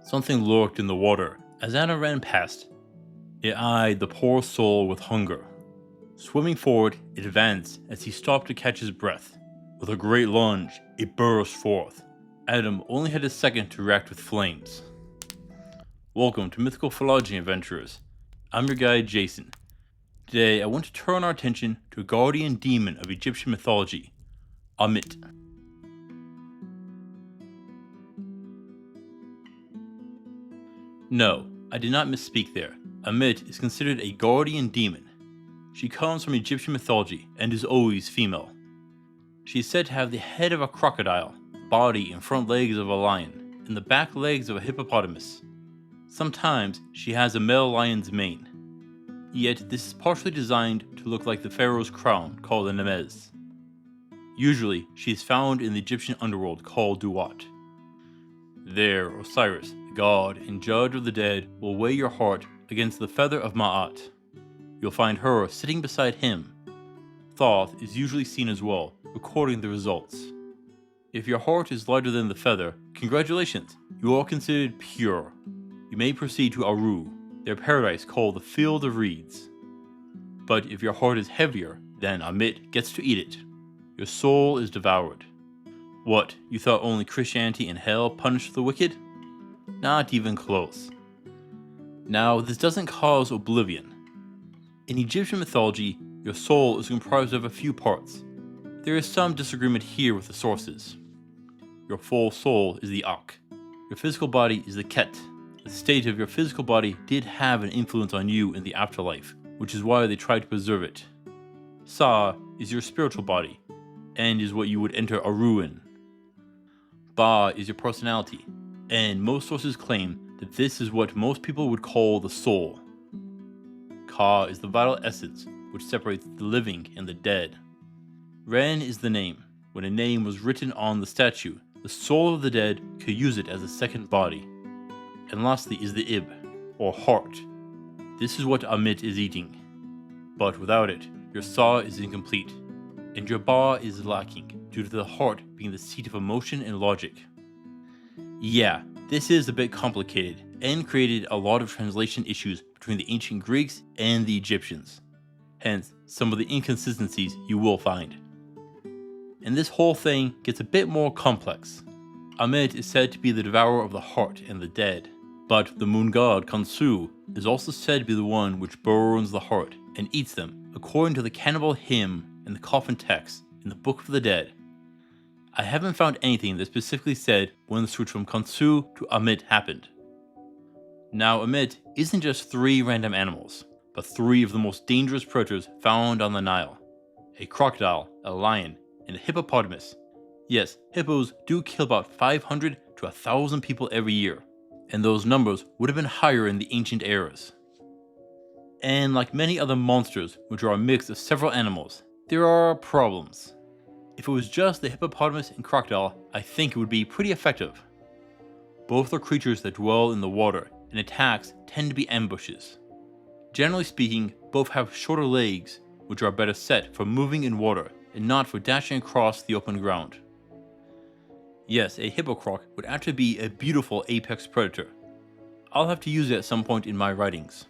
Something lurked in the water as Anna ran past. It eyed the poor soul with hunger. Swimming forward, it advanced as he stopped to catch his breath. With a great lunge, it burst forth. Adam only had a second to react with flames. Welcome to Mythical Phylogeny Adventurers. I'm your guide, Jason. Today, I want to turn our attention to a guardian demon of Egyptian mythology, Ammit. No, I did not misspeak there. Ammit is considered a guardian demon. She comes from Egyptian mythology and is always female. She is said to have the head of a crocodile, body and front legs of a lion, and the back legs of a hippopotamus. Sometimes she has a male lion's mane. Yet this is partially designed to look like the pharaoh's crown called a nemez. Usually she is found in the Egyptian underworld called Duat. There, Osiris, the god and judge of the dead, will weigh your heart against the feather of Ma'at. You'll find her sitting beside him. Thoth is usually seen as well, recording the results. If your heart is lighter than the feather, congratulations, you are considered pure. You may proceed to Aru, their paradise called the Field of Reeds. But if your heart is heavier, then Ammit gets to eat it. Your soul is devoured. What, you thought only Christianity and hell punished the wicked? Not even close. Now, this doesn't cause oblivion. In Egyptian mythology, your soul is comprised of a few parts. There is some disagreement here with the sources. Your full soul is the Ak. Your physical body is the Ket. The state of your physical body did have an influence on you in the afterlife, which is why they tried to preserve it. Sa is your spiritual body, and is what you would enter Aru in. Ba is your personality, and most sources claim that this is what most people would call the soul. Ka is the vital essence, which separates the living and the dead. Ren is the name. When a name was written on the statue, the soul of the dead could use it as a second body. And lastly is the Ib, or heart. This is what Ammit is eating. But without it, your Sa is incomplete, and your Ba is lacking, due to the heart being the seat of emotion and logic. Yeah, this is a bit complicated, and created a lot of translation issues between the ancient Greeks and the Egyptians. Hence, some of the inconsistencies you will find. And this whole thing gets a bit more complex. Ammit is said to be the devourer of the heart and the dead. But the moon god Khonsu is also said to be the one which burns the heart and eats them, according to the cannibal hymn and the coffin text in the Book of the Dead. I haven't found anything that specifically said when the switch from Khonsu to Ammit happened. Now Ammit isn't just 3 random animals, but 3 of the most dangerous predators found on the Nile. A crocodile, a lion, and a hippopotamus. Yes, hippos do kill about 500 to 1,000 people every year, and those numbers would have been higher in the ancient eras. And like many other monsters which are a mix of several animals, there are problems. If it was just the hippopotamus and crocodile, I think it would be pretty effective. Both are creatures that dwell in the water, and attacks tend to be ambushes. Generally speaking, both have shorter legs, which are better set for moving in water, and not for dashing across the open ground. Yes, a hippocroc would actually be a beautiful apex predator. I'll have to use it at some point in my writings.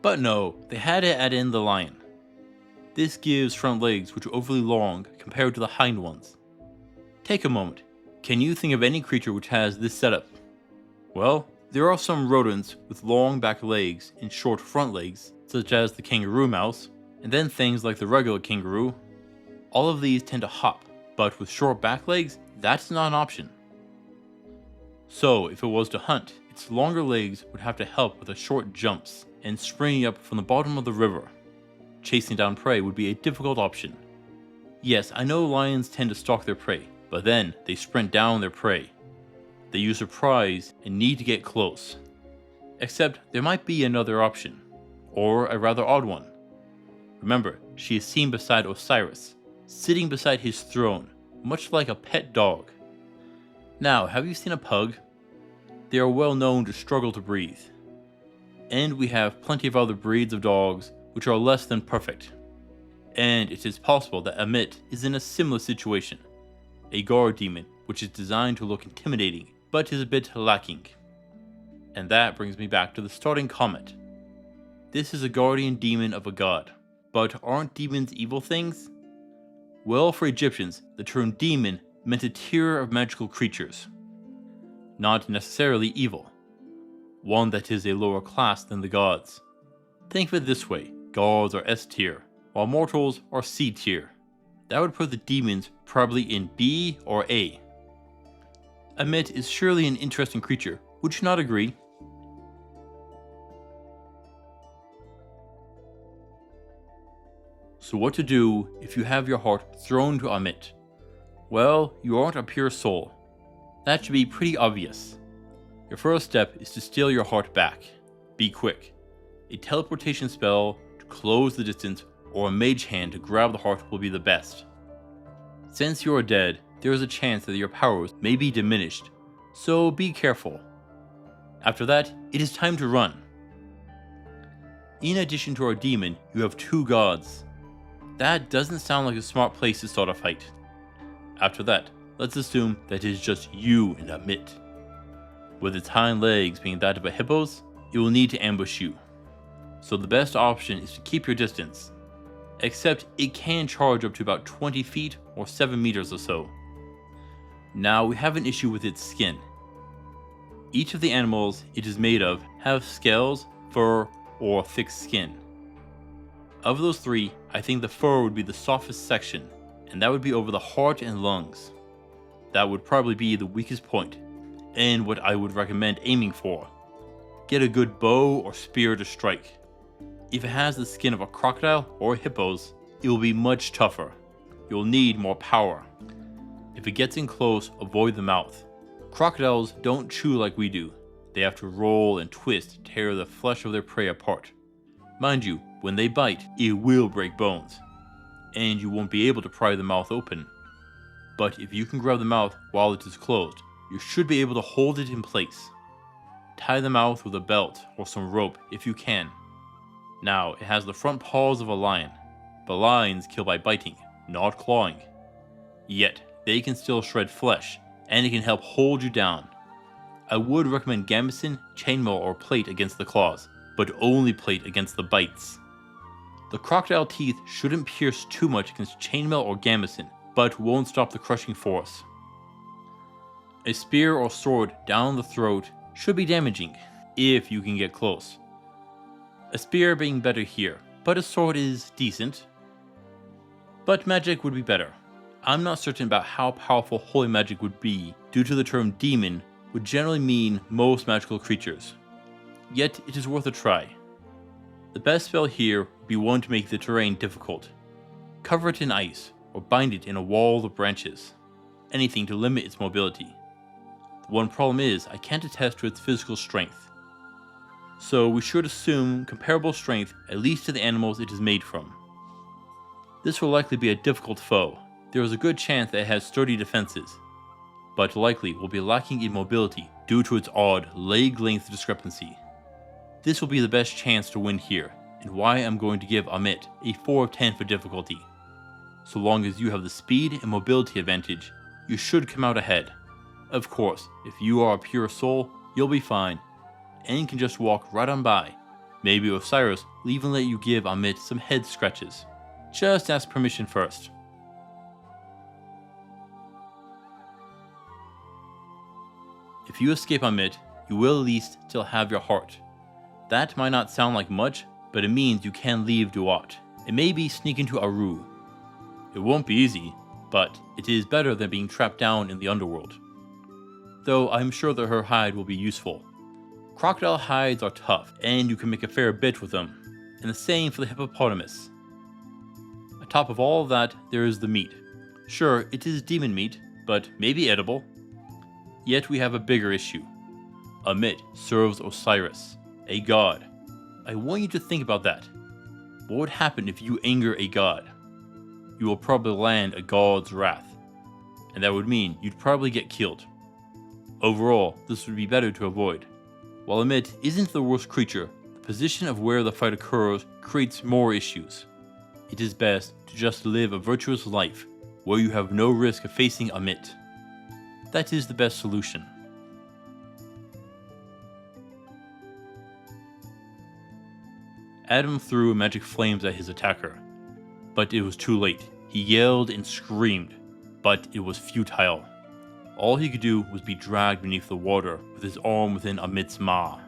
But no, they had to add in the lion. This gives front legs which are overly long compared to the hind ones. Take a moment. Can you think of any creature which has this setup? Well, there are some rodents with long back legs and short front legs, such as the kangaroo mouse, and then things like the regular kangaroo. All of these tend to hop, but with short back legs, that's not an option. So if it was to hunt, its longer legs would have to help with the short jumps and springing up from the bottom of the river. Chasing down prey would be a difficult option. Yes, I know lions tend to stalk their prey, but then they sprint down their prey. They use surprise and need to get close. Except there might be another option, or a rather odd one. Remember, she is seen beside Osiris, sitting beside his throne, much like a pet dog. Now, have you seen a pug? They are well known to struggle to breathe. And we have plenty of other breeds of dogs which are less than perfect. And it is possible that Ammit is in a similar situation. A guard demon which is designed to look intimidating, but is a bit lacking. And that brings me back to the starting comment. This is a guardian demon of a god, but aren't demons evil things? Well, for Egyptians, the term demon meant a tier of magical creatures. Not necessarily evil. One that is a lower class than the gods. Think of it this way, gods are S tier, while mortals are C tier. That would put the demons probably in B or A. Ammit is surely an interesting creature, would you not agree? So what to do if you have your heart thrown to Ammit? Well, you aren't a pure soul. That should be pretty obvious. Your first step is to steal your heart back. Be quick. A teleportation spell to close the distance or a mage hand to grab the heart will be the best. Since you are dead, there is a chance that your powers may be diminished, so be careful. After that, it is time to run. In addition to our demon, you have 2 gods. That doesn't sound like a smart place to start a fight. After that, let's assume that it is just you and Ammit. With its hind legs being that of a hippo's, it will need to ambush you. So the best option is to keep your distance. Except it can charge up to about 20 feet or 7 meters or so. Now we have an issue with its skin. Each of the animals it is made of have scales, fur, or thick skin. Of those 3, I think the fur would be the softest section, and that would be over the heart and lungs. That would probably be the weakest point, and what I would recommend aiming for. Get a good bow or spear to strike. If it has the skin of a crocodile or hippos, it will be much tougher. You'll need more power. If it gets in close, avoid the mouth. Crocodiles don't chew like we do. They have to roll and twist to tear the flesh of their prey apart. Mind you, when they bite, it will break bones, and you won't be able to pry the mouth open. But if you can grab the mouth while it is closed, you should be able to hold it in place. Tie the mouth with a belt or some rope if you can. Now, it has the front paws of a lion, but lions kill by biting, not clawing. Yet, they can still shred flesh, and it can help hold you down. I would recommend gambeson, chainmail, or plate against the claws, but only plate against the bites. The crocodile teeth shouldn't pierce too much against chainmail or gambeson, but won't stop the crushing force. A spear or sword down the throat should be damaging, if you can get close. A spear being better here, but a sword is decent. But magic would be better. I'm not certain about how powerful holy magic would be, due to the term demon would generally mean most magical creatures. Yet it is worth a try. The best spell here would be one to make the terrain difficult. Cover it in ice, or bind it in a wall of branches. Anything to limit its mobility. The one problem is, I can't attest to its physical strength. So we should assume comparable strength at least to the animals it is made from. This will likely be a difficult foe. There is a good chance that it has sturdy defenses, but likely will be lacking in mobility due to its odd leg length discrepancy. This will be the best chance to win here, and why I'm going to give Ammit a 4 of 10 for difficulty. So long as you have the speed and mobility advantage, you should come out ahead. Of course, if you are a pure soul, you'll be fine, and can just walk right on by. Maybe Osiris will even let you give Ammit some head scratches. Just ask permission first. If you escape Ammit, you will at least still have your heart. That might not sound like much, but it means you can leave Duat, and maybe sneak into Aru. It won't be easy, but it is better than being trapped down in the underworld. Though I'm sure that her hide will be useful. Crocodile hides are tough, and you can make a fair bit with them, and the same for the hippopotamus. On top of all of that, there is the meat. Sure, it is demon meat, but maybe edible. Yet we have a bigger issue. Ammit serves Osiris, a god. I want you to think about that. What would happen if you anger a god? You will probably land a god's wrath, and that would mean you'd probably get killed. Overall, this would be better to avoid. While Ammit isn't the worst creature, the position of where the fight occurs creates more issues. It is best to just live a virtuous life, where you have no risk of facing Ammit. That is the best solution. Adam threw magic flames at his attacker, but it was too late. He yelled and screamed, but it was futile. All he could do was be dragged beneath the water with his arm within Ammit's maw.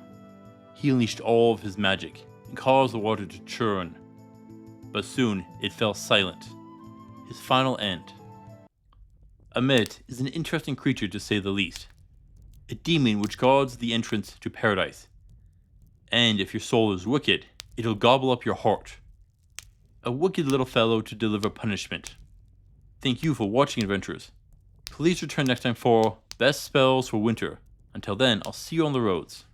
He unleashed all of his magic and caused the water to churn, but soon it fell silent. His final end. Ammit is an interesting creature to say the least. A demon which guards the entrance to paradise. And if your soul is wicked, it'll gobble up your heart. A wicked little fellow to deliver punishment. Thank you for watching, adventurers. Please return next time for Best Spells for Winter. Until then, I'll see you on the roads.